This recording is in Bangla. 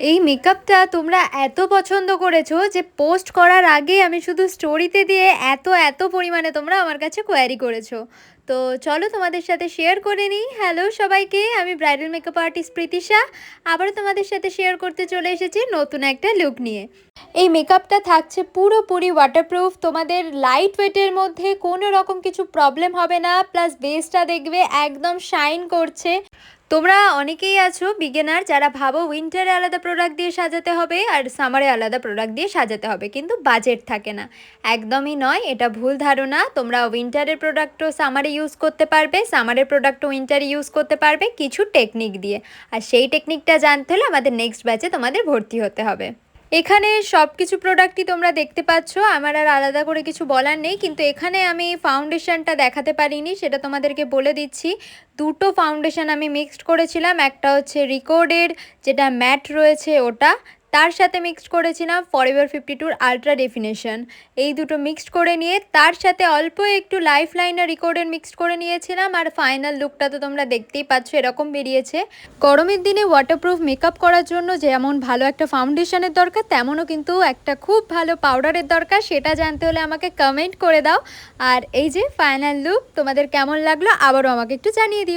এই মেকআপটা তোমরা এত পছন্দ করেছো যে পোস্ট করার আগে আমি শুধু স্টোরিতে দিয়ে এত পরিমাণে তোমরা আমার কাছে কোয়ারি করেছো। তো চলো তোমাদের সাথে শেয়ার করে নিই। হ্যালো সবাইকে, আমি ব্রাইডাল মেকআপ আর্টিস্ট প্রীতিশা। আবারও তোমাদের সাথে শেয়ার করতে চলে এসেছি নতুন একটা লুক নিয়ে। এই মেকআপটা থাকছে পুরোপুরি ওয়াটারপ্রুফ, তোমাদের লাইট ওয়েটের মধ্যে কোনো রকম কিছু প্রবলেম হবে না, প্লাস বেসটা দেখবে একদম শাইন করছে। তোমরা অনেকেই আছো বিগিনার যারা ভাবো উইন্টারে আলাদা প্রোডাক্ট দিয়ে সাজাতে হবে আর সামারে আলাদা প্রোডাক্ট দিয়ে সাজাতে হবে, কিন্তু বাজেট থাকে না। একদমই নয়, এটা ভুল ধারণা। তোমরা উইন্টারের প্রোডাক্টও সামারে ইউজ করতে পারবে, সামারের প্রোডাক্টও উইন্টারে ইউজ করতে পারবে কিছু টেকনিক দিয়ে। আর সেই টেকনিকটা জানতে হলে আমাদের নেক্সট ব্যাচে তোমাদের ভর্তি হতে হবে। এখানে সব কিছু প্রোডাক্টই তোমরা দেখতে পাচ্ছ, আমার আর আলাদা করে কিছু বলার নেই। কিন্তু এখানে আমি ফাউন্ডেশনটা দেখাতে পারিনি, সেটা তোমাদেরকে বলে দিচ্ছি। দুটো ফাউন্ডেশন আমি মিক্সড করেছিলাম, একটা হচ্ছে রিকর্ডের যেটা ম্যাট রয়েছে ওটা, তার সাথে মিক্সড করেছিলাম ফরএভার 52 আলট্রা ডেফিনেশন। এই দুটো মিক্সড করে নিয়ে তার সাথে অল্প একটু লাইফ লাইনার রিকর্ডের মিক্সড করে নিয়েছিলাম। আর ফাইনাল লুকটা তো তোমরা দেখতেই পাচ্ছ, এরকম বেরিয়েছে। গরমের দিনে ওয়াটারপ্রুফ মেকআপ করার জন্য যেমন ভালো একটা ফাউন্ডেশনের দরকার, তেমনও কিন্তু একটা খুব ভালো পাউডারের দরকার। সেটা জানতে হলে আমাকে কমেন্ট করে দাও। আর এই যে ফাইনাল লুক তোমাদের কেমন লাগলো আবারও আমাকে একটু জানিয়ে দিও।